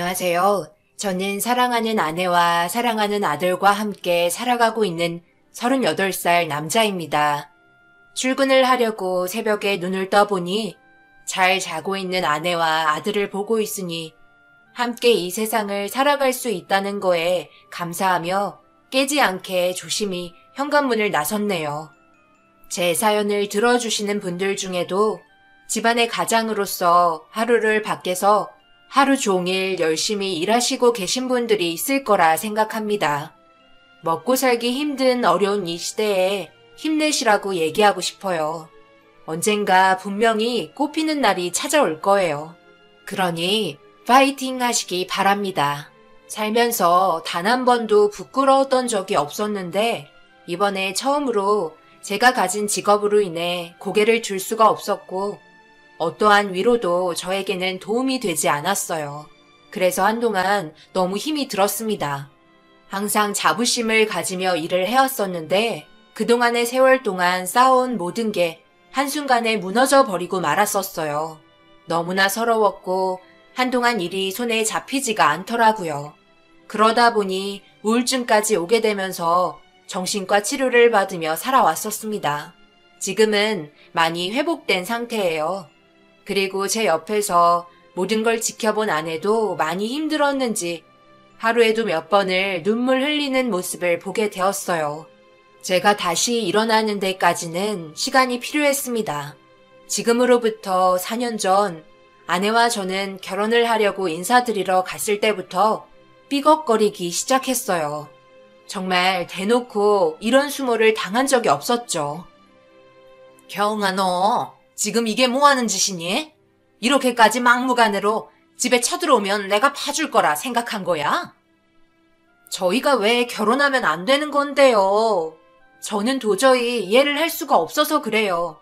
안녕하세요. 저는 사랑하는 아내와 사랑하는 아들과 함께 살아가고 있는 38살 남자입니다. 출근을 하려고 새벽에 눈을 떠보니 잘 자고 있는 아내와 아들을 보고 있으니 함께 이 세상을 살아갈 수 있다는 거에 감사하며 깨지 않게 조심히 현관문을 나섰네요. 제 사연을 들어주시는 분들 중에도 집안의 가장으로서 하루를 밖에서 하루 종일 열심히 일하시고 계신 분들이 있을 거라 생각합니다. 먹고 살기 힘든 어려운 이 시대에 힘내시라고 얘기하고 싶어요. 언젠가 분명히 꽃피는 날이 찾아올 거예요. 그러니 파이팅 하시기 바랍니다. 살면서 단 한 번도 부끄러웠던 적이 없었는데 이번에 처음으로 제가 가진 직업으로 인해 고개를 들 수가 없었고 어떠한 위로도 저에게는 도움이 되지 않았어요. 그래서 한동안 너무 힘이 들었습니다. 항상 자부심을 가지며 일을 해왔었는데 그동안의 세월 동안 쌓아온 모든 게 한순간에 무너져 버리고 말았었어요. 너무나 서러웠고 한동안 일이 손에 잡히지가 않더라고요. 그러다 보니 우울증까지 오게 되면서 정신과 치료를 받으며 살아왔었습니다. 지금은 많이 회복된 상태예요. 그리고 제 옆에서 모든 걸 지켜본 아내도 많이 힘들었는지 하루에도 몇 번을 눈물 흘리는 모습을 보게 되었어요. 제가 다시 일어나는 데까지는 시간이 필요했습니다. 지금으로부터 4년 전 아내와 저는 결혼을 하려고 인사드리러 갔을 때부터 삐걱거리기 시작했어요. 정말 대놓고 이런 수모를 당한 적이 없었죠. 경아 너 지금 이게 뭐하는 짓이니? 이렇게까지 막무가내로 집에 쳐들어오면 내가 봐줄 거라 생각한 거야? 저희가 왜 결혼하면 안 되는 건데요? 저는 도저히 이해를 할 수가 없어서 그래요.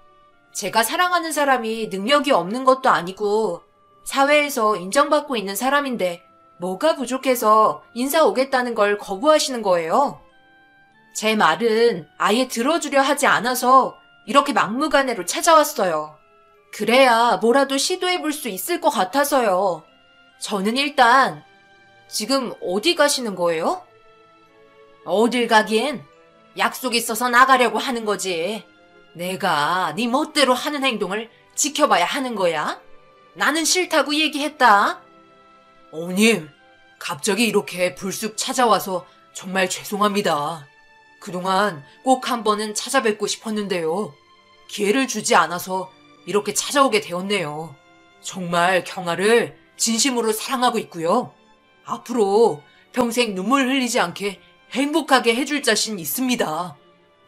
제가 사랑하는 사람이 능력이 없는 것도 아니고 사회에서 인정받고 있는 사람인데 뭐가 부족해서 인사 오겠다는 걸 거부하시는 거예요? 제 말은 아예 들어주려 하지 않아서 이렇게 막무가내로 찾아왔어요. 그래야 뭐라도 시도해볼 수 있을 것 같아서요. 저는 일단 지금 어디 가시는 거예요? 어딜 가긴 약속 있어서 나가려고 하는 거지. 내가 네 멋대로 하는 행동을 지켜봐야 하는 거야? 나는 싫다고 얘기했다. 어머님, 갑자기 이렇게 불쑥 찾아와서 정말 죄송합니다. 그동안 꼭 한 번은 찾아뵙고 싶었는데요. 기회를 주지 않아서 이렇게 찾아오게 되었네요. 정말 경아를 진심으로 사랑하고 있고요. 앞으로 평생 눈물 흘리지 않게 행복하게 해줄 자신 있습니다.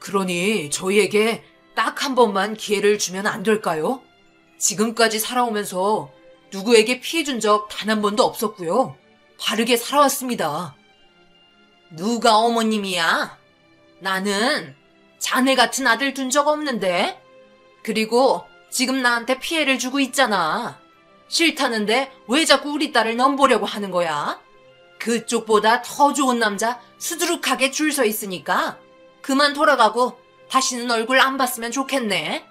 그러니 저희에게 딱 한 번만 기회를 주면 안 될까요? 지금까지 살아오면서 누구에게 피해준 적 단 한 번도 없었고요. 바르게 살아왔습니다. 누가 어머님이야? 나는 자네 같은 아들 둔 적 없는데? 그리고 지금 나한테 피해를 주고 있잖아. 싫다는데 왜 자꾸 우리 딸을 넘보려고 하는 거야? 그쪽보다 더 좋은 남자 수두룩하게 줄 서 있으니까 그만 돌아가고 다시는 얼굴 안 봤으면 좋겠네.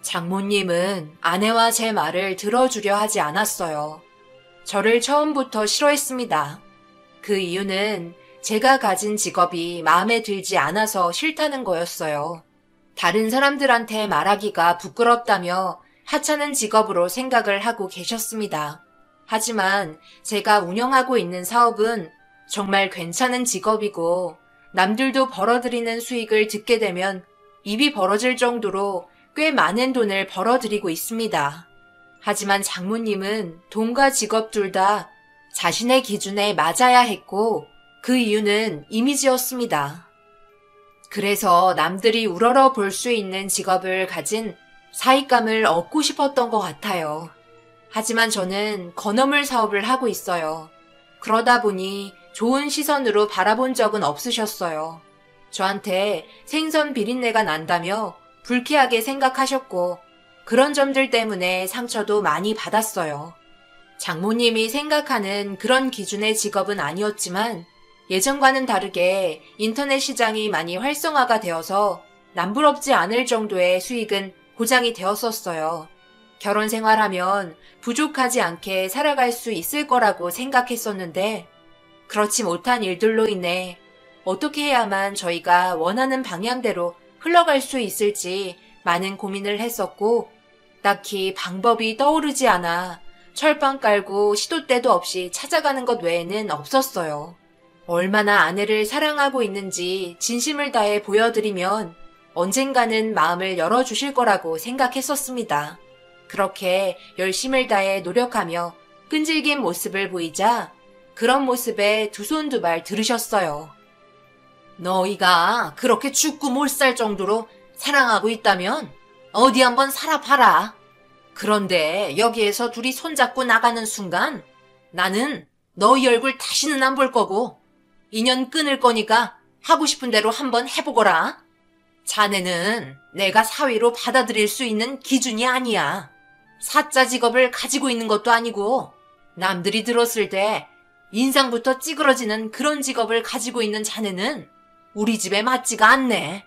장모님은 아내와 제 말을 들어주려 하지 않았어요. 저를 처음부터 싫어했습니다. 그 이유는 제가 가진 직업이 마음에 들지 않아서 싫다는 거였어요. 다른 사람들한테 말하기가 부끄럽다며 하찮은 직업으로 생각을 하고 계셨습니다. 하지만 제가 운영하고 있는 사업은 정말 괜찮은 직업이고 남들도 벌어들이는 수익을 듣게 되면 입이 벌어질 정도로 꽤 많은 돈을 벌어들이고 있습니다. 하지만 장모님은 돈과 직업 둘 다 자신의 기준에 맞아야 했고 그 이유는 이미지였습니다. 그래서 남들이 우러러 볼 수 있는 직업을 가진 사익감을 얻고 싶었던 것 같아요. 하지만 저는 건어물 사업을 하고 있어요. 그러다 보니 좋은 시선으로 바라본 적은 없으셨어요. 저한테 생선 비린내가 난다며 불쾌하게 생각하셨고 그런 점들 때문에 상처도 많이 받았어요. 장모님이 생각하는 그런 기준의 직업은 아니었지만 예전과는 다르게 인터넷 시장이 많이 활성화가 되어서 남부럽지 않을 정도의 수익은 보장이 되었었어요. 결혼 생활하면 부족하지 않게 살아갈 수 있을 거라고 생각했었는데 그렇지 못한 일들로 인해 어떻게 해야만 저희가 원하는 방향대로 흘러갈 수 있을지 많은 고민을 했었고 딱히 방법이 떠오르지 않아 철판 깔고 시도 때도 없이 찾아가는 것 외에는 없었어요. 얼마나 아내를 사랑하고 있는지 진심을 다해 보여드리면 언젠가는 마음을 열어주실 거라고 생각했었습니다. 그렇게 열심을 다해 노력하며 끈질긴 모습을 보이자 그런 모습에 두 손 두 발 들으셨어요. 너희가 그렇게 죽고 못 살 정도로 사랑하고 있다면 어디 한번 살아봐라. 그런데 여기에서 둘이 손잡고 나가는 순간 나는 너희 얼굴 다시는 안 볼 거고 인연 끊을 거니까 하고 싶은 대로 한번 해보거라. 자네는 내가 사위로 받아들일 수 있는 기준이 아니야. 사자 직업을 가지고 있는 것도 아니고 남들이 들었을 때 인상부터 찌그러지는 그런 직업을 가지고 있는 자네는 우리 집에 맞지가 않네.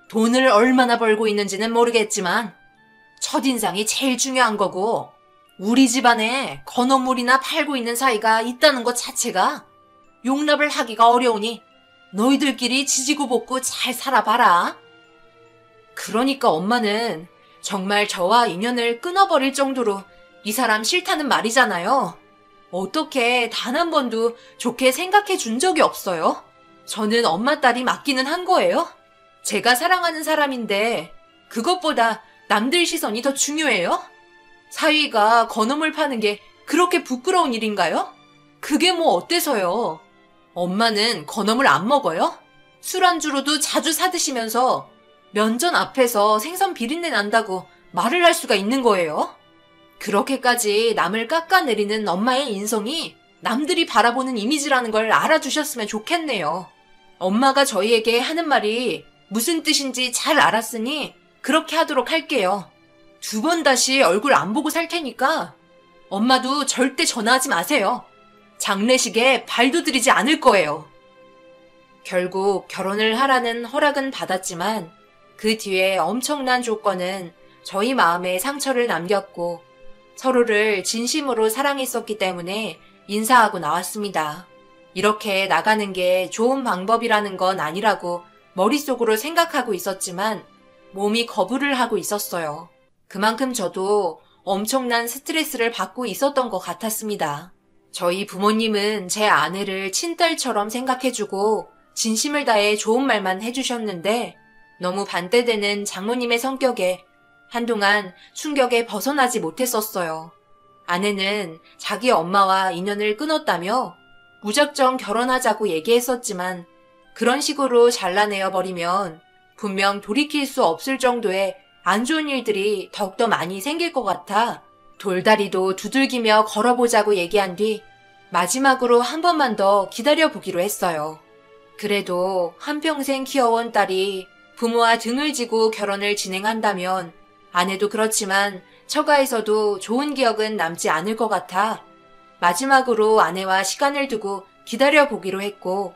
돈을 얼마나 벌고 있는지는 모르겠지만 첫인상이 제일 중요한 거고 우리 집안에 건어물이나 팔고 있는 사이가 있다는 것 자체가 용납을 하기가 어려우니 너희들끼리 지지고 볶고 잘 살아봐라. 그러니까 엄마는 정말 저와 인연을 끊어버릴 정도로 이 사람 싫다는 말이잖아요. 어떻게 단 한 번도 좋게 생각해 준 적이 없어요? 저는 엄마 딸이 맞기는 한 거예요? 제가 사랑하는 사람인데 그것보다 남들 시선이 더 중요해요? 사위가 건어물 파는 게 그렇게 부끄러운 일인가요? 그게 뭐 어때서요? 엄마는 건어물 안 먹어요? 술안주로도 자주 사드시면서 면전 앞에서 생선 비린내 난다고 말을 할 수가 있는 거예요? 그렇게까지 남을 깎아내리는 엄마의 인성이 남들이 바라보는 이미지라는 걸 알아주셨으면 좋겠네요. 엄마가 저희에게 하는 말이 무슨 뜻인지 잘 알았으니 그렇게 하도록 할게요. 2번 다시 얼굴 안 보고 살 테니까 엄마도 절대 전화하지 마세요. 장례식에 발도 들이지 않을 거예요. 결국 결혼을 하라는 허락은 받았지만 그 뒤에 엄청난 조건은 저희 마음에 상처를 남겼고 서로를 진심으로 사랑했었기 때문에 인사하고 나왔습니다. 이렇게 나가는 게 좋은 방법이라는 건 아니라고 머릿속으로 생각하고 있었지만 몸이 거부를 하고 있었어요. 그만큼 저도 엄청난 스트레스를 받고 있었던 것 같았습니다. 저희 부모님은 제 아내를 친딸처럼 생각해주고 진심을 다해 좋은 말만 해주셨는데 너무 반대되는 장모님의 성격에 한동안 충격에 벗어나지 못했었어요. 아내는 자기 엄마와 인연을 끊었다며 무작정 결혼하자고 얘기했었지만 그런 식으로 잘라내어 버리면 분명 돌이킬 수 없을 정도의 안 좋은 일들이 더욱더 많이 생길 것 같아 돌다리도 두들기며 걸어보자고 얘기한 뒤 마지막으로 한 번만 더 기다려보기로 했어요. 그래도 한평생 키워온 딸이 부모와 등을 지고 결혼을 진행한다면 아내도 그렇지만 처가에서도 좋은 기억은 남지 않을 것 같아 마지막으로 아내와 시간을 두고 기다려보기로 했고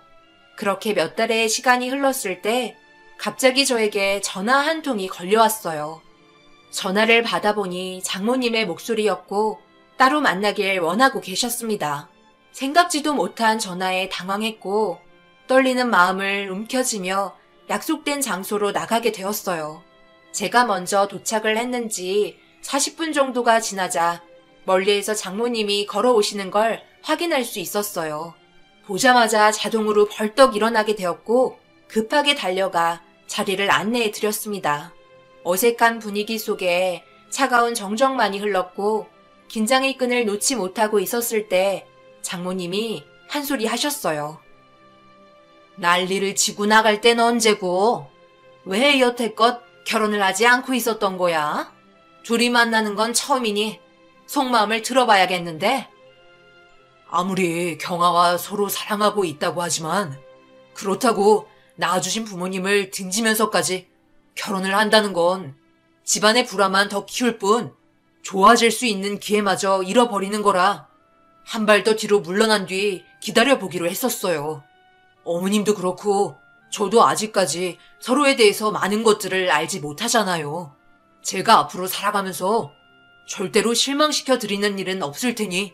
그렇게 몇 달의 시간이 흘렀을 때 갑자기 저에게 전화 한 통이 걸려왔어요. 전화를 받아보니 장모님의 목소리였고 따로 만나길 원하고 계셨습니다. 생각지도 못한 전화에 당황했고 떨리는 마음을 움켜쥐며 약속된 장소로 나가게 되었어요. 제가 먼저 도착을 했는지 40분 정도가 지나자 멀리에서 장모님이 걸어오시는 걸 확인할 수 있었어요. 보자마자 자동으로 벌떡 일어나게 되었고 급하게 달려가 자리를 안내해 드렸습니다. 어색한 분위기 속에 차가운 정적만이 흘렀고 긴장의 끈을 놓지 못하고 있었을 때 장모님이 한 소리 하셨어요. 난리를 치고 나갈 땐 언제고? 왜 여태껏 결혼을 하지 않고 있었던 거야? 둘이 만나는 건 처음이니 속마음을 들어봐야겠는데? 아무리 경아와 서로 사랑하고 있다고 하지만 그렇다고 낳아주신 부모님을 등지면서까지 결혼을 한다는 건 집안의 불화만 더 키울 뿐 좋아질 수 있는 기회마저 잃어버리는 거라 한 발 더 뒤로 물러난 뒤 기다려보기로 했었어요. 어머님도 그렇고 저도 아직까지 서로에 대해서 많은 것들을 알지 못하잖아요. 제가 앞으로 살아가면서 절대로 실망시켜 드리는 일은 없을 테니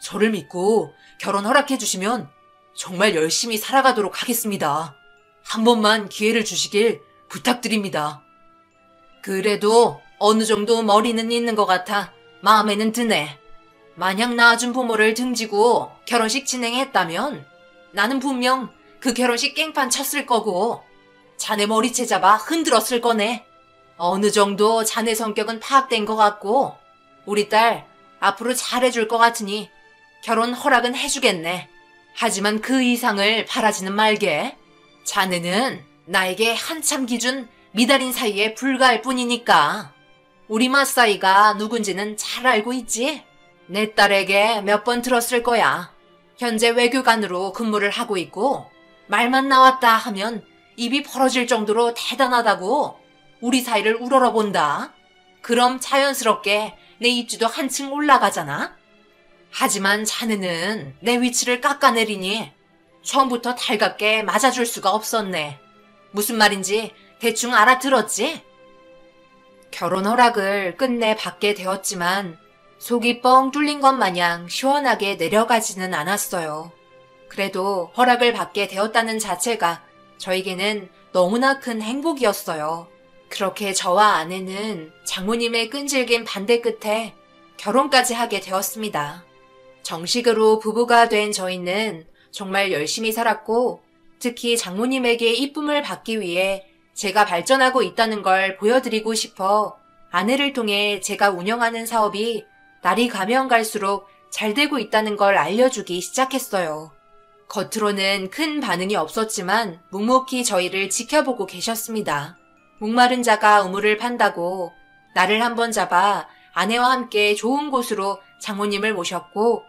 저를 믿고 결혼 허락해 주시면 정말 열심히 살아가도록 하겠습니다. 한 번만 기회를 주시길 부탁드립니다. 그래도 어느 정도 머리는 있는 것 같아 마음에는 드네. 만약 낳아준 부모를 등지고 결혼식 진행했다면 나는 분명 그 결혼식 깽판 쳤을 거고 자네 머리채 잡아 흔들었을 거네. 어느 정도 자네 성격은 파악된 것 같고 우리 딸 앞으로 잘해줄 것 같으니 결혼 허락은 해주겠네. 하지만 그 이상을 바라지는 말게. 자네는 나에게 한참 기준 미달인 사이에 불과할 뿐이니까. 우리 맞사이가 누군지는 잘 알고 있지? 내 딸에게 몇 번 들었을 거야. 현재 외교관으로 근무를 하고 있고 말만 나왔다 하면 입이 벌어질 정도로 대단하다고 우리 사이를 우러러본다. 그럼 자연스럽게 내 입지도 한층 올라가잖아. 하지만 자네는 내 위치를 깎아내리니 처음부터 달갑게 맞아줄 수가 없었네. 무슨 말인지 대충 알아들었지? 결혼 허락을 끝내 받게 되었지만 속이 뻥 뚫린 것 마냥 시원하게 내려가지는 않았어요. 그래도 허락을 받게 되었다는 자체가 저에게는 너무나 큰 행복이었어요. 그렇게 저와 아내는 장모님의 끈질긴 반대 끝에 결혼까지 하게 되었습니다. 정식으로 부부가 된 저희는 정말 열심히 살았고 특히 장모님에게 이쁨을 받기 위해 제가 발전하고 있다는 걸 보여드리고 싶어 아내를 통해 제가 운영하는 사업이 날이 가면 갈수록 잘 되고 있다는 걸 알려주기 시작했어요. 겉으로는 큰 반응이 없었지만 묵묵히 저희를 지켜보고 계셨습니다. 목마른 자가 우물을 판다고 나를 한번 잡아 아내와 함께 좋은 곳으로 장모님을 모셨고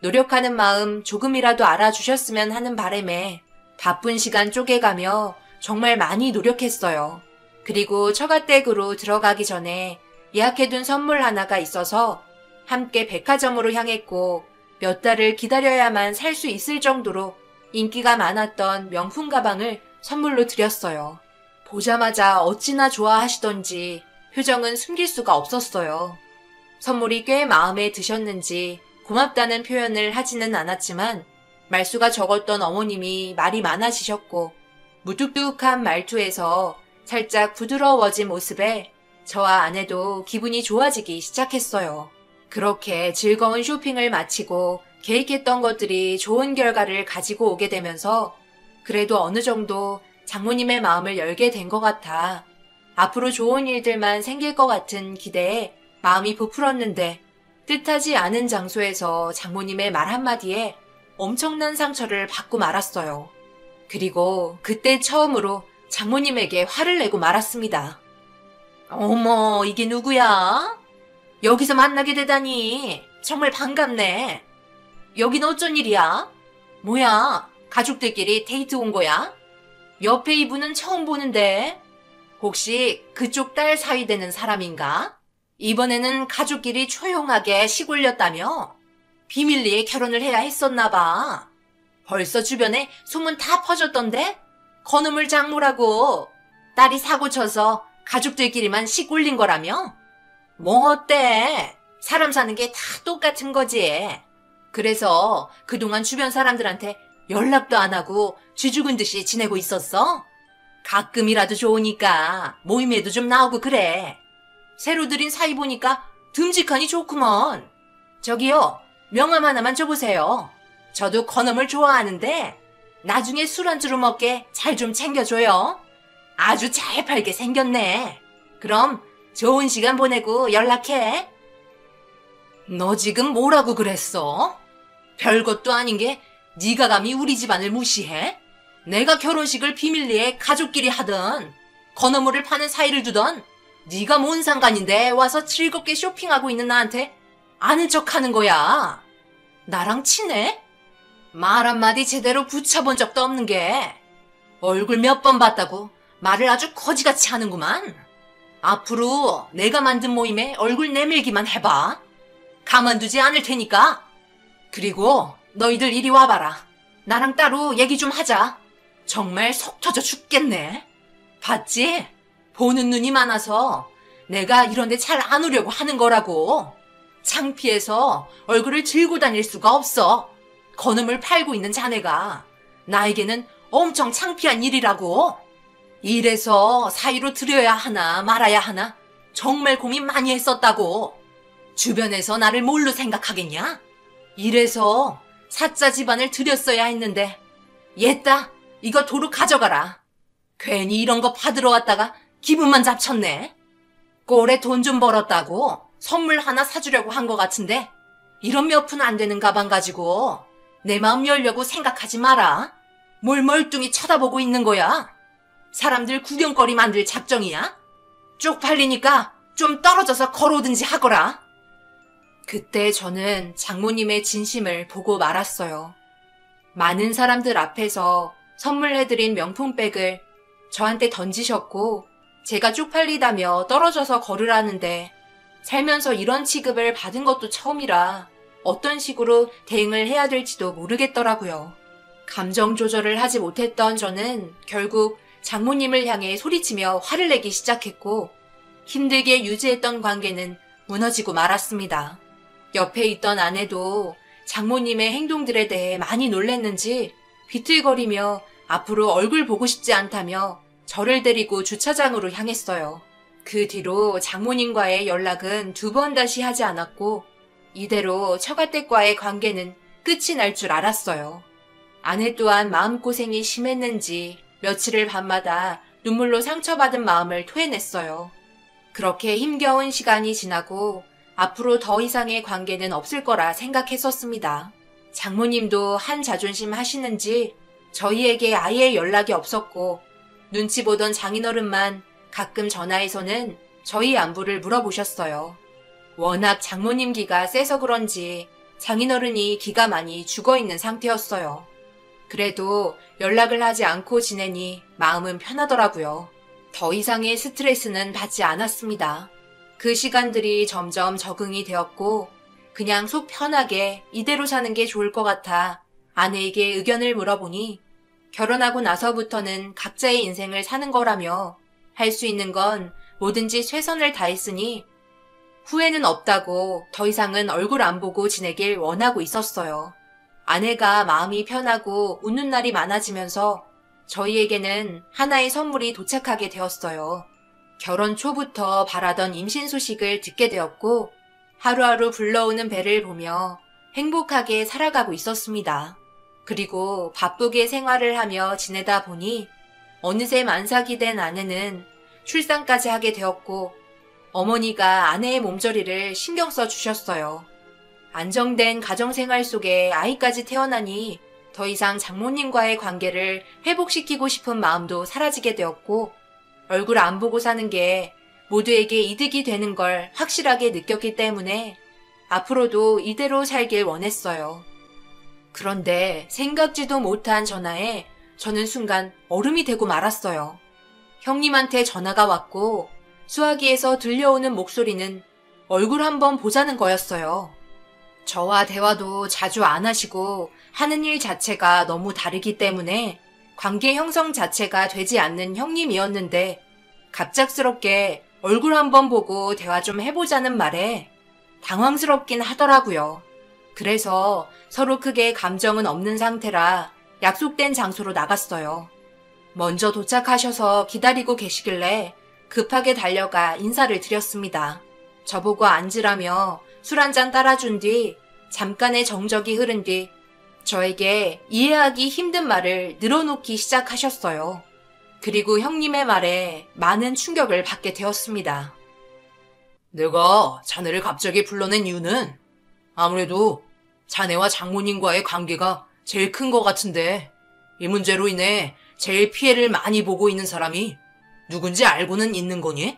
노력하는 마음 조금이라도 알아주셨으면 하는 바람에 바쁜 시간 쪼개가며 정말 많이 노력했어요. 그리고 처가댁으로 들어가기 전에 예약해둔 선물 하나가 있어서 함께 백화점으로 향했고 몇 달을 기다려야만 살 수 있을 정도로 인기가 많았던 명품 가방을 선물로 드렸어요. 보자마자 어찌나 좋아하시던지 표정은 숨길 수가 없었어요. 선물이 꽤 마음에 드셨는지 고맙다는 표현을 하지는 않았지만 말수가 적었던 어머님이 말이 많아지셨고 무뚝뚝한 말투에서 살짝 부드러워진 모습에 저와 아내도 기분이 좋아지기 시작했어요. 그렇게 즐거운 쇼핑을 마치고 계획했던 것들이 좋은 결과를 가지고 오게 되면서 그래도 어느 정도 장모님의 마음을 열게 된 것 같아 앞으로 좋은 일들만 생길 것 같은 기대에 마음이 부풀었는데 뜻하지 않은 장소에서 장모님의 말 한마디에 엄청난 상처를 받고 말았어요. 그리고 그때 처음으로 장모님에게 화를 내고 말았습니다. 어머, 이게 누구야? 여기서 만나게 되다니 정말 반갑네. 여긴 어쩐 일이야? 뭐야, 가족들끼리 데이트 온 거야? 옆에 이분은 처음 보는데 혹시 그쪽 딸 사위 되는 사람인가? 이번에는 가족끼리 조용하게 시골렸다며? 비밀리에 결혼을 해야 했었나 봐. 벌써 주변에 소문 다 퍼졌던데? 건우물 장모라고 딸이 사고 쳐서 가족들끼리만 시골린 거라며? 뭐 어때? 사람 사는 게 다 똑같은 거지. 그래서 그동안 주변 사람들한테 연락도 안 하고 쥐 죽은 듯이 지내고 있었어? 가끔이라도 좋으니까 모임에도 좀 나오고 그래. 새로 들인 사이 보니까 듬직하니 좋구먼. 저기요, 명함 하나만 줘보세요. 저도 건어물 좋아하는데 나중에 술 안주로 먹게 잘 좀 챙겨줘요. 아주 잘 팔게 생겼네. 그럼 좋은 시간 보내고 연락해. 너 지금 뭐라고 그랬어? 별것도 아닌 게 네가 감히 우리 집안을 무시해? 내가 결혼식을 비밀리에 가족끼리 하든 건어물을 파는 사이를 두던 네가 뭔 상관인데 와서 즐겁게 쇼핑하고 있는 나한테 아는 척하는 거야. 나랑 친해? 말 한마디 제대로 붙여본 적도 없는 게 얼굴 몇 번 봤다고 말을 아주 거지같이 하는구만. 앞으로 내가 만든 모임에 얼굴 내밀기만 해봐. 가만두지 않을 테니까. 그리고 너희들 이리 와봐라. 나랑 따로 얘기 좀 하자. 정말 속 터져 죽겠네. 봤지? 보는 눈이 많아서 내가 이런데 잘 안 오려고 하는 거라고. 창피해서 얼굴을 들고 다닐 수가 없어. 건음을 팔고 있는 자네가 나에게는 엄청 창피한 일이라고. 이래서 사위로 들여야 하나 말아야 하나 정말 고민 많이 했었다고. 주변에서 나를 뭘로 생각하겠냐? 이래서 사자 집안을 들였어야 했는데 얘따 이거 도로 가져가라. 괜히 이런 거 받으러 왔다가 기분만 잡쳤네. 꼴에 돈 좀 벌었다고 선물 하나 사주려고 한 것 같은데 이런 몇 푼 안 되는 가방 가지고 내 마음 열려고 생각하지 마라. 뭘 멀뚱히 쳐다보고 있는 거야? 사람들 구경거리 만들 작정이야? 쪽팔리니까 좀 떨어져서 걸어오든지 하거라. 그때 저는 장모님의 진심을 보고 말았어요. 많은 사람들 앞에서 선물해드린 명품백을 저한테 던지셨고 제가 쪽팔리다며 떨어져서 걸으라는데 살면서 이런 취급을 받은 것도 처음이라 어떤 식으로 대응을 해야 될지도 모르겠더라고요. 감정 조절을 하지 못했던 저는 결국 장모님을 향해 소리치며 화를 내기 시작했고 힘들게 유지했던 관계는 무너지고 말았습니다. 옆에 있던 아내도 장모님의 행동들에 대해 많이 놀랐는지 비틀거리며 앞으로 얼굴 보고 싶지 않다며 저를 데리고 주차장으로 향했어요. 그 뒤로 장모님과의 연락은 2번 다시 하지 않았고 이대로 처가댁과의 관계는 끝이 날 줄 알았어요. 아내 또한 마음고생이 심했는지 며칠을 밤마다 눈물로 상처받은 마음을 토해냈어요. 그렇게 힘겨운 시간이 지나고 앞으로 더 이상의 관계는 없을 거라 생각했었습니다. 장모님도 한 자존심 하시는지 저희에게 아예 연락이 없었고 눈치 보던 장인어른만 가끔 전화해서는 저희 안부를 물어보셨어요. 워낙 장모님 기가 세서 그런지 장인어른이 기가 많이 죽어있는 상태였어요. 그래도 연락을 하지 않고 지내니 마음은 편하더라고요. 더 이상의 스트레스는 받지 않았습니다. 그 시간들이 점점 적응이 되었고 그냥 속 편하게 이대로 사는 게 좋을 것 같아 아내에게 의견을 물어보니 결혼하고 나서부터는 각자의 인생을 사는 거라며 할 수 있는 건 뭐든지 최선을 다했으니 후회는 없다고 더 이상은 얼굴 안 보고 지내길 원하고 있었어요. 아내가 마음이 편하고 웃는 날이 많아지면서 저희에게는 하나의 선물이 도착하게 되었어요. 결혼 초부터 바라던 임신 소식을 듣게 되었고 하루하루 불러오는 배를 보며 행복하게 살아가고 있었습니다. 그리고 바쁘게 생활을 하며 지내다 보니 어느새 만삭이 된 아내는 출산까지 하게 되었고 어머니가 아내의 몸조리를 신경 써 주셨어요. 안정된 가정생활 속에 아이까지 태어나니 더 이상 장모님과의 관계를 회복시키고 싶은 마음도 사라지게 되었고 얼굴 안 보고 사는 게 모두에게 이득이 되는 걸 확실하게 느꼈기 때문에 앞으로도 이대로 살길 원했어요. 그런데 생각지도 못한 전화에 저는 순간 얼음이 되고 말았어요. 형님한테 전화가 왔고 수화기에서 들려오는 목소리는 얼굴 한번 보자는 거였어요. 저와 대화도 자주 안 하시고 하는 일 자체가 너무 다르기 때문에 관계 형성 자체가 되지 않는 형님이었는데 갑작스럽게 얼굴 한번 보고 대화 좀 해보자는 말에 당황스럽긴 하더라고요. 그래서 서로 크게 감정은 없는 상태라 약속된 장소로 나갔어요. 먼저 도착하셔서 기다리고 계시길래 급하게 달려가 인사를 드렸습니다. 저보고 앉으라며 술 한잔 따라준 뒤 잠깐의 정적이 흐른 뒤 저에게 이해하기 힘든 말을 늘어놓기 시작하셨어요. 그리고 형님의 말에 많은 충격을 받게 되었습니다. 내가 자네를 갑자기 불러낸 이유는 아무래도 자네와 장모님과의 관계가 제일 큰 것 같은데 이 문제로 인해 제일 피해를 많이 보고 있는 사람이 누군지 알고는 있는 거니?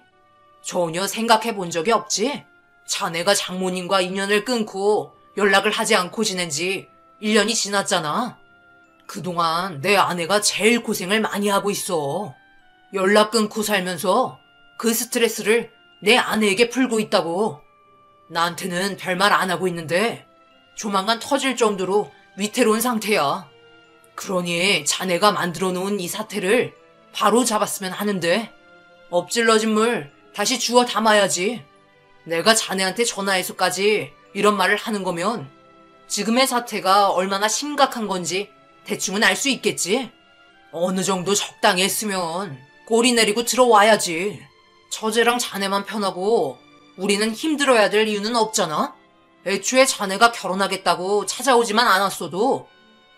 전혀 생각해 본 적이 없지? 자네가 장모님과 인연을 끊고 연락을 하지 않고 지낸 지 1년이 지났잖아. 그동안 내 아내가 제일 고생을 많이 하고 있어. 연락 끊고 살면서 그 스트레스를 내 아내에게 풀고 있다고. 나한테는 별말 안 하고 있는데 조만간 터질 정도로 위태로운 상태야. 그러니 자네가 만들어 놓은 이 사태를 바로 잡았으면 하는데 엎질러진 물 다시 주워 담아야지. 내가 자네한테 전화해서까지 이런 말을 하는 거면 지금의 사태가 얼마나 심각한 건지 대충은 알 수 있겠지. 어느 정도 적당히 했으면 꼬리 내리고 들어와야지. 처제랑 자네만 편하고 우리는 힘들어야 될 이유는 없잖아. 애초에 자네가 결혼하겠다고 찾아오지만 않았어도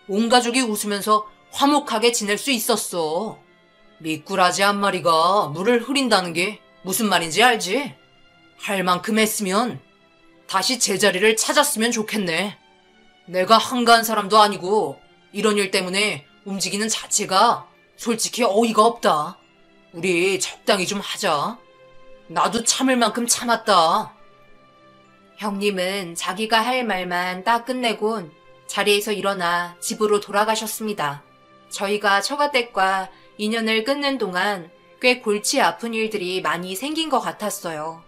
온 가족이 웃으면서 화목하게 지낼 수 있었어. 미꾸라지 한 마리가 물을 흐린다는 게 무슨 말인지 알지? 할 만큼 했으면 다시 제자리를 찾았으면 좋겠네. 내가 한가한 사람도 아니고 이런 일 때문에 움직이는 자체가 솔직히 어이가 없다. 우리 적당히 좀 하자. 나도 참을 만큼 참았다. 형님은 자기가 할 말만 딱 끝내곤 자리에서 일어나 집으로 돌아가셨습니다. 저희가 처가댁과 인연을 끊는 동안 꽤 골치 아픈 일들이 많이 생긴 것 같았어요.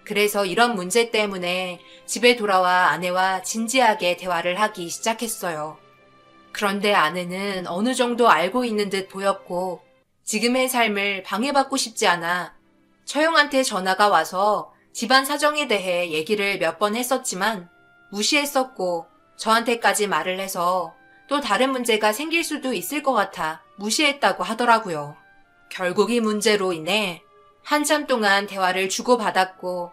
그래서 이런 문제 때문에 집에 돌아와 아내와 진지하게 대화를 하기 시작했어요. 그런데 아내는 어느 정도 알고 있는 듯 보였고 지금의 삶을 방해받고 싶지 않아 처형한테 전화가 와서 집안 사정에 대해 얘기를 몇 번 했었지만 무시했었고 저한테까지 말을 해서 또 다른 문제가 생길 수도 있을 것 같아 무시했다고 하더라고요. 결국 이 문제로 인해 한참 동안 대화를 주고받았고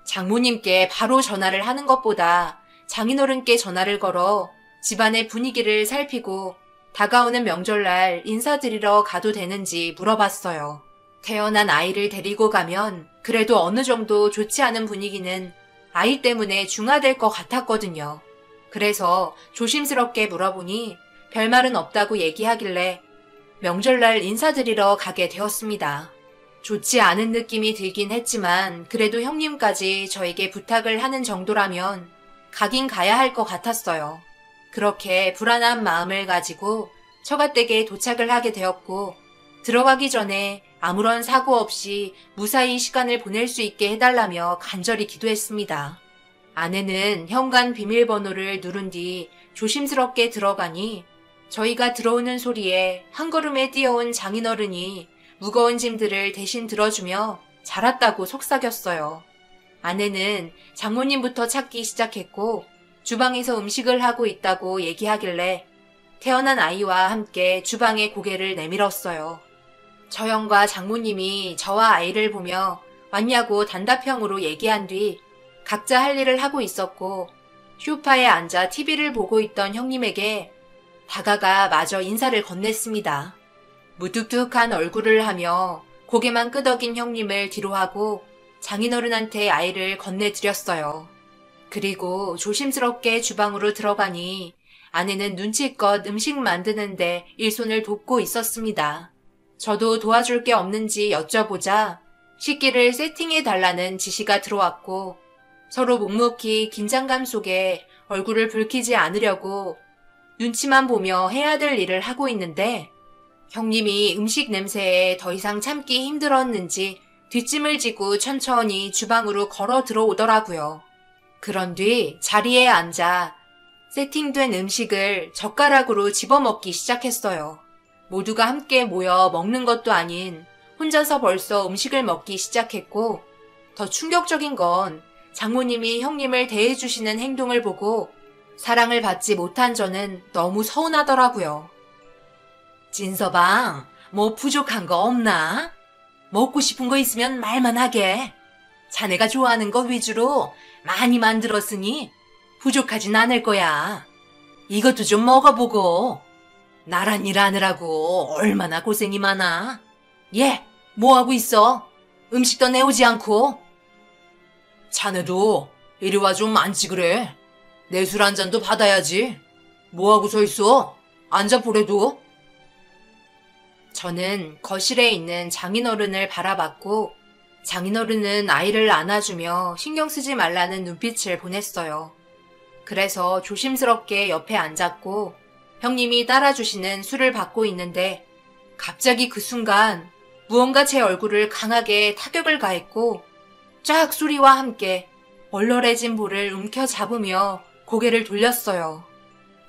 장모님께 바로 전화를 하는 것보다 장인어른께 전화를 걸어 집안의 분위기를 살피고 다가오는 명절날 인사드리러 가도 되는지 물어봤어요. 태어난 아이를 데리고 가면 그래도 어느 정도 좋지 않은 분위기는 아이 때문에 중화될 것 같았거든요. 그래서 조심스럽게 물어보니 별말은 없다고 얘기하길래 명절날 인사드리러 가게 되었습니다. 좋지 않은 느낌이 들긴 했지만 그래도 형님까지 저에게 부탁을 하는 정도라면 가긴 가야 할 것 같았어요. 그렇게 불안한 마음을 가지고 처가댁에 도착을 하게 되었고 들어가기 전에 아무런 사고 없이 무사히 시간을 보낼 수 있게 해달라며 간절히 기도했습니다. 아내는 현관 비밀번호를 누른 뒤 조심스럽게 들어가니 저희가 들어오는 소리에 한 걸음에 뛰어온 장인어른이 무거운 짐들을 대신 들어주며 잘왔다고 속삭였어요. 아내는 장모님부터 찾기 시작했고 주방에서 음식을 하고 있다고 얘기하길래 태어난 아이와 함께 주방에 고개를 내밀었어요. 처형과 장모님이 저와 아이를 보며 왔냐고 단답형으로 얘기한 뒤 각자 할 일을 하고 있었고 소파에 앉아 TV를 보고 있던 형님에게 다가가 마저 인사를 건넸습니다. 무뚝뚝한 얼굴을 하며 고개만 끄덕인 형님을 뒤로하고 장인어른한테 아이를 건네드렸어요. 그리고 조심스럽게 주방으로 들어가니 아내는 눈치껏 음식 만드는데 일손을 돕고 있었습니다. 저도 도와줄 게 없는지 여쭤보자 식기를 세팅해달라는 지시가 들어왔고 서로 묵묵히 긴장감 속에 얼굴을 붉히지 않으려고 눈치만 보며 해야 될 일을 하고 있는데 형님이 음식 냄새에 더 이상 참기 힘들었는지 뒷짐을 지고 천천히 주방으로 걸어 들어오더라고요. 그런 뒤 자리에 앉아 세팅된 음식을 젓가락으로 집어먹기 시작했어요. 모두가 함께 모여 먹는 것도 아닌 혼자서 벌써 음식을 먹기 시작했고 더 충격적인 건 장모님이 형님을 대해주시는 행동을 보고 사랑을 받지 못한 저는 너무 서운하더라고요. 진서방, 뭐 부족한 거 없나? 먹고 싶은 거 있으면 말만 하게. 자네가 좋아하는 거 위주로 많이 만들었으니 부족하진 않을 거야. 이것도 좀 먹어보고. 나란 일 하느라고 얼마나 고생이 많아. 얘, 뭐하고 있어? 음식도 내오지 않고. 자네도 이리 와 좀 앉지 그래. 내 술 한 잔도 받아야지. 뭐하고 서 있어? 앉아보래도. 저는 거실에 있는 장인어른을 바라봤고 장인어른은 아이를 안아주며 신경 쓰지 말라는 눈빛을 보냈어요. 그래서 조심스럽게 옆에 앉았고 형님이 따라주시는 술을 받고 있는데 갑자기 그 순간 무언가 제 얼굴을 강하게 타격을 가했고 쫙 소리와 함께 얼얼해진 볼을 움켜잡으며 고개를 돌렸어요.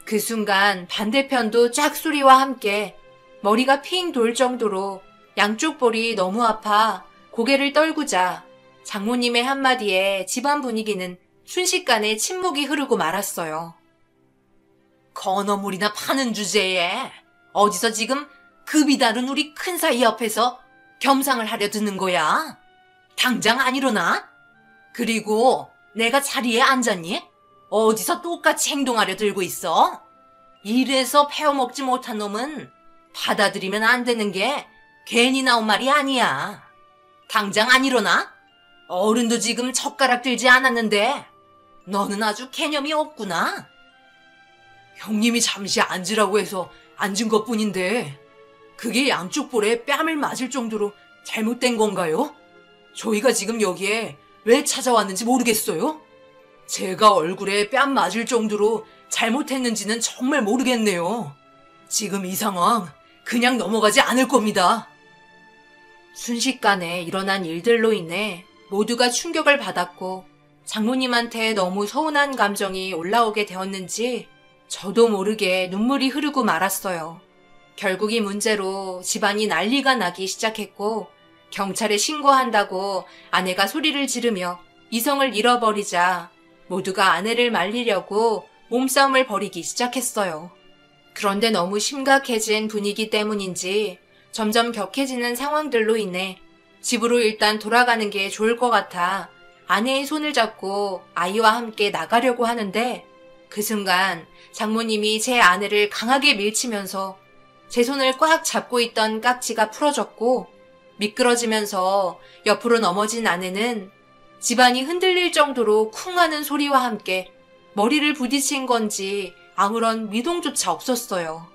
그 순간 반대편도 쫙 소리와 함께 머리가 핑 돌 정도로 양쪽 볼이 너무 아파 고개를 떨구자 장모님의 한마디에 집안 분위기는 순식간에 침묵이 흐르고 말았어요. 건어물이나 파는 주제에 어디서 지금 급이 다른 우리 큰사이 옆에서 겸상을 하려 드는 거야? 당장 안 일어나? 그리고 내가 자리에 앉았니? 어디서 똑같이 행동하려 들고 있어? 이래서 패워먹지 못한 놈은 받아들이면 안 되는 게 괜히 나온 말이 아니야. 당장 안 일어나? 어른도 지금 젓가락 들지 않았는데 너는 아주 개념이 없구나. 형님이 잠시 앉으라고 해서 앉은 것뿐인데 그게 양쪽 볼에 뺨을 맞을 정도로 잘못된 건가요? 저희가 지금 여기에 왜 찾아왔는지 모르겠어요? 제가 얼굴에 뺨 맞을 정도로 잘못했는지는 정말 모르겠네요. 지금 이 상황 그냥 넘어가지 않을 겁니다. 순식간에 일어난 일들로 인해 모두가 충격을 받았고 장모님한테 너무 서운한 감정이 올라오게 되었는지 저도 모르게 눈물이 흐르고 말았어요. 결국 이 문제로 집안이 난리가 나기 시작했고 경찰에 신고한다고 아내가 소리를 지르며 이성을 잃어버리자 모두가 아내를 말리려고 몸싸움을 벌이기 시작했어요. 그런데 너무 심각해진 분위기 때문인지 점점 격해지는 상황들로 인해 집으로 일단 돌아가는 게 좋을 것 같아 아내의 손을 잡고 아이와 함께 나가려고 하는데 그 순간 장모님이 제 아내를 강하게 밀치면서 제 손을 꽉 잡고 있던 깍지가 풀어졌고 미끄러지면서 옆으로 넘어진 아내는 집안이 흔들릴 정도로 쿵 하는 소리와 함께 머리를 부딪힌 건지 아무런 미동조차 없었어요.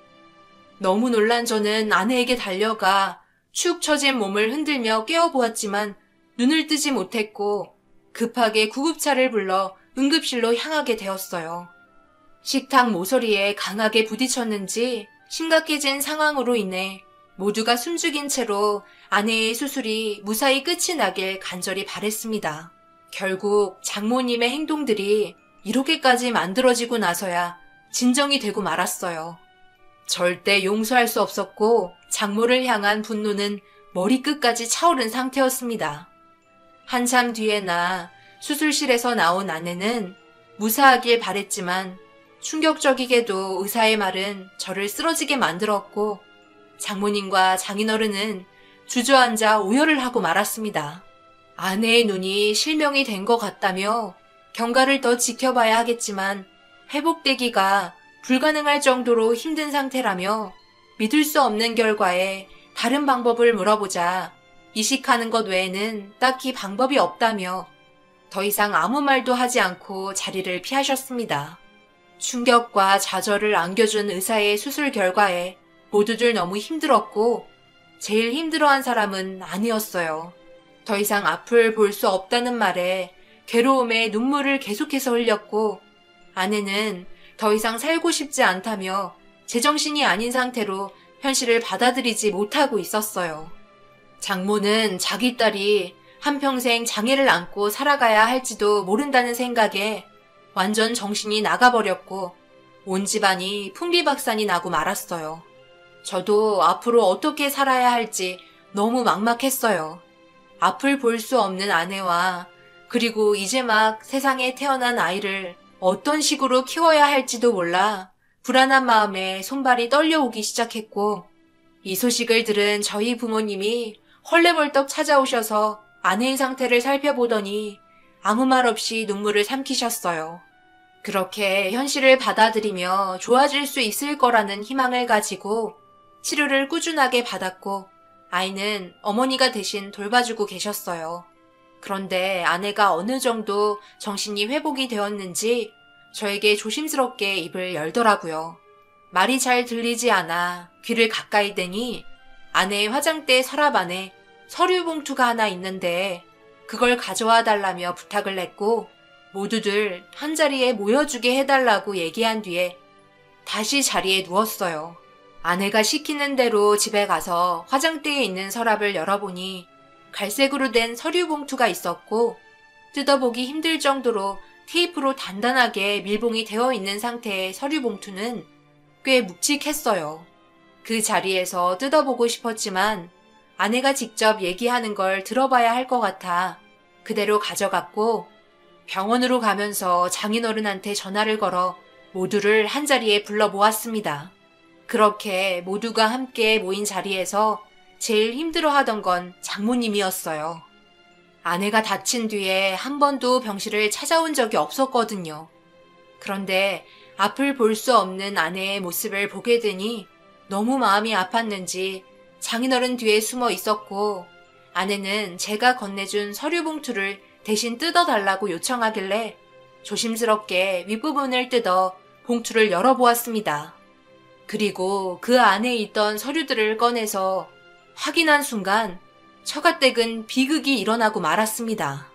너무 놀란 저는 아내에게 달려가 축 처진 몸을 흔들며 깨워보았지만 눈을 뜨지 못했고 급하게 구급차를 불러 응급실로 향하게 되었어요. 식탁 모서리에 강하게 부딪혔는지 심각해진 상황으로 인해 모두가 숨죽인 채로 아내의 수술이 무사히 끝이 나길 간절히 바랬습니다. 결국 장모님의 행동들이 이렇게까지 만들어지고 나서야 진정이 되고 말았어요. 절대 용서할 수 없었고 장모를 향한 분노는 머리끝까지 차오른 상태였습니다. 한참 뒤에나 수술실에서 나온 아내는 무사하길 바랬지만 충격적이게도 의사의 말은 저를 쓰러지게 만들었고 장모님과 장인어른은 주저앉아 오열을 하고 말았습니다. 아내의 눈이 실명이 된 것 같다며 경과를 더 지켜봐야 하겠지만 회복되기가 불가능할 정도로 힘든 상태라며 믿을 수 없는 결과에 다른 방법을 물어보자 이식하는 것 외에는 딱히 방법이 없다며 더 이상 아무 말도 하지 않고 자리를 피하셨습니다. 충격과 좌절을 안겨준 의사의 수술 결과에 모두들 너무 힘들었고 제일 힘들어한 사람은 아내였어요. 더 이상 앞을 볼 수 없다는 말에 괴로움에 눈물을 계속해서 흘렸고 아내는 더 이상 살고 싶지 않다며 제정신이 아닌 상태로 현실을 받아들이지 못하고 있었어요. 장모는 자기 딸이 한평생 장애를 안고 살아가야 할지도 모른다는 생각에 완전 정신이 나가버렸고 온 집안이 풍비박산이 나고 말았어요. 저도 앞으로 어떻게 살아야 할지 너무 막막했어요. 앞을 볼 수 없는 아내와 그리고 이제 막 세상에 태어난 아이를 어떤 식으로 키워야 할지도 몰라 불안한 마음에 손발이 떨려오기 시작했고 이 소식을 들은 저희 부모님이 헐레벌떡 찾아오셔서 아내의 상태를 살펴보더니 아무 말 없이 눈물을 삼키셨어요. 그렇게 현실을 받아들이며 좋아질 수 있을 거라는 희망을 가지고 치료를 꾸준하게 받았고 아이는 어머니가 대신 돌봐주고 계셨어요. 그런데 아내가 어느 정도 정신이 회복이 되었는지 저에게 조심스럽게 입을 열더라고요. 말이 잘 들리지 않아 귀를 가까이 대니 아내의 화장대 서랍 안에 서류 봉투가 하나 있는데 그걸 가져와 달라며 부탁을 했고 모두들 한자리에 모여주게 해달라고 얘기한 뒤에 다시 자리에 누웠어요. 아내가 시키는 대로 집에 가서 화장대에 있는 서랍을 열어보니 갈색으로 된 서류 봉투가 있었고 뜯어보기 힘들 정도로 테이프로 단단하게 밀봉이 되어 있는 상태의 서류 봉투는 꽤 묵직했어요. 그 자리에서 뜯어보고 싶었지만 아내가 직접 얘기하는 걸 들어봐야 할 것 같아 그대로 가져갔고 병원으로 가면서 장인어른한테 전화를 걸어 모두를 한자리에 불러 모았습니다. 그렇게 모두가 함께 모인 자리에서 제일 힘들어하던 건 장모님이었어요. 아내가 다친 뒤에 한 번도 병실을 찾아온 적이 없었거든요. 그런데 앞을 볼 수 없는 아내의 모습을 보게 되니 너무 마음이 아팠는지 장인어른 뒤에 숨어 있었고 아내는 제가 건네준 서류 봉투를 대신 뜯어달라고 요청하길래 조심스럽게 윗부분을 뜯어 봉투를 열어보았습니다. 그리고 그 안에 있던 서류들을 꺼내서 확인한 순간 처가댁은 비극이 일어나고 말았습니다.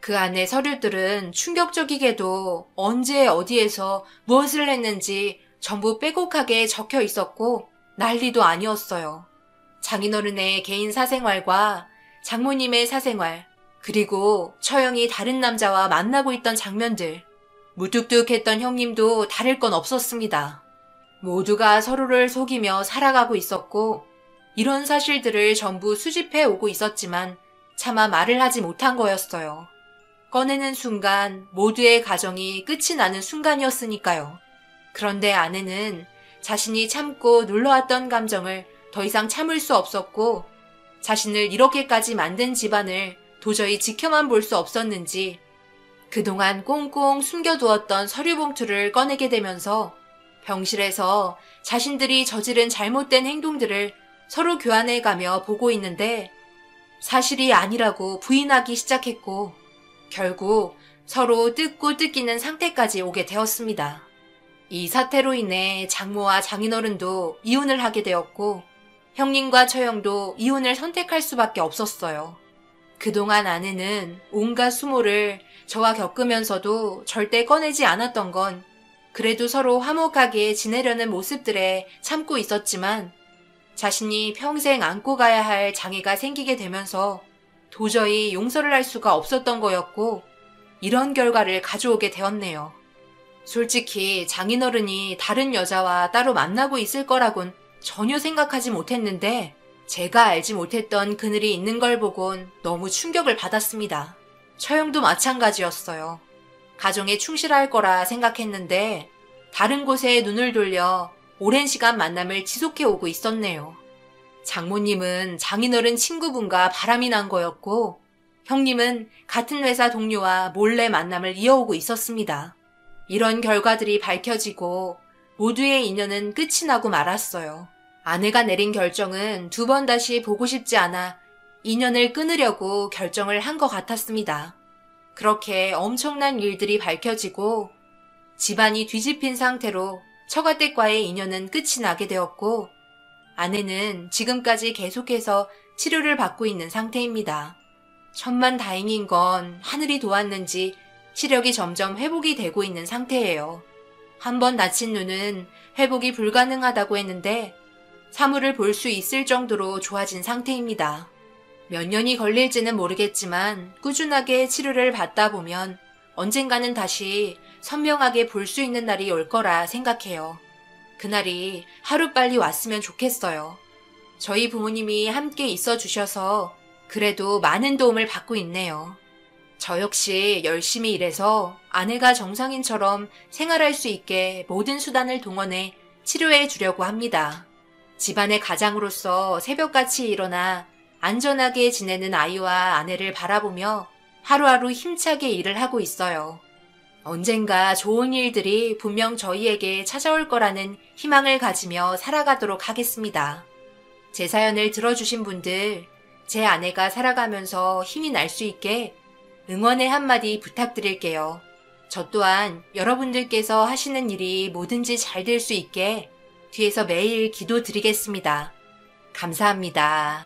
그 안에 서류들은 충격적이게도 언제 어디에서 무엇을 했는지 전부 빼곡하게 적혀 있었고 난리도 아니었어요. 장인어른의 개인 사생활과 장모님의 사생활, 그리고 처형이 다른 남자와 만나고 있던 장면들, 무뚝뚝했던 형님도 다를 건 없었습니다. 모두가 서로를 속이며 살아가고 있었고 이런 사실들을 전부 수집해 오고 있었지만 차마 말을 하지 못한 거였어요. 꺼내는 순간 모두의 가정이 끝이 나는 순간이었으니까요. 그런데 아내는 자신이 참고 눌러왔던 감정을 더 이상 참을 수 없었고 자신을 이렇게까지 만든 집안을 도저히 지켜만 볼 수 없었는지 그동안 꽁꽁 숨겨두었던 서류 봉투를 꺼내게 되면서 병실에서 자신들이 저지른 잘못된 행동들을 서로 교환해가며 보고 있는데 사실이 아니라고 부인하기 시작했고 결국 서로 뜯고 뜯기는 상태까지 오게 되었습니다. 이 사태로 인해 장모와 장인어른도 이혼을 하게 되었고 형님과 처형도 이혼을 선택할 수밖에 없었어요. 그동안 아내는 온갖 수모를 저와 겪으면서도 절대 꺼내지 않았던 건 그래도 서로 화목하게 지내려는 모습들에 참고 있었지만 자신이 평생 안고 가야 할 장애가 생기게 되면서 도저히 용서를 할 수가 없었던 거였고 이런 결과를 가져오게 되었네요. 솔직히 장인어른이 다른 여자와 따로 만나고 있을 거라곤 전혀 생각하지 못했는데 제가 알지 못했던 그늘이 있는 걸 보곤 너무 충격을 받았습니다. 처형도 마찬가지였어요. 가정에 충실할 거라 생각했는데 다른 곳에 눈을 돌려 오랜 시간 만남을 지속해 오고 있었네요. 장모님은 장인어른 친구분과 바람이 난 거였고 형님은 같은 회사 동료와 몰래 만남을 이어오고 있었습니다. 이런 결과들이 밝혀지고 모두의 인연은 끝이 나고 말았어요. 아내가 내린 결정은 두 번 다시 보고 싶지 않아 인연을 끊으려고 결정을 한 것 같았습니다. 그렇게 엄청난 일들이 밝혀지고 집안이 뒤집힌 상태로 처가댁과의 인연은 끝이 나게 되었고 아내는 지금까지 계속해서 치료를 받고 있는 상태입니다. 천만다행인 건 하늘이 도왔는지 시력이 점점 회복이 되고 있는 상태예요. 한 번 다친 눈은 회복이 불가능하다고 했는데 사물을 볼 수 있을 정도로 좋아진 상태입니다. 몇 년이 걸릴지는 모르겠지만 꾸준하게 치료를 받다 보면 언젠가는 다시 선명하게 볼 수 있는 날이 올 거라 생각해요. 그날이 하루빨리 왔으면 좋겠어요. 저희 부모님이 함께 있어 주셔서 그래도 많은 도움을 받고 있네요. 저 역시 열심히 일해서 아내가 정상인처럼 생활할 수 있게 모든 수단을 동원해 치료해 주려고 합니다. 집안의 가장으로서 새벽같이 일어나 안전하게 지내는 아이와 아내를 바라보며 하루하루 힘차게 일을 하고 있어요. 언젠가 좋은 일들이 분명 저희에게 찾아올 거라는 희망을 가지며 살아가도록 하겠습니다. 제 사연을 들어주신 분들, 제 아내가 살아가면서 힘이 날 수 있게 응원의 한마디 부탁드릴게요. 저 또한 여러분들께서 하시는 일이 뭐든지 잘 될 수 있게 뒤에서 매일 기도드리겠습니다. 감사합니다.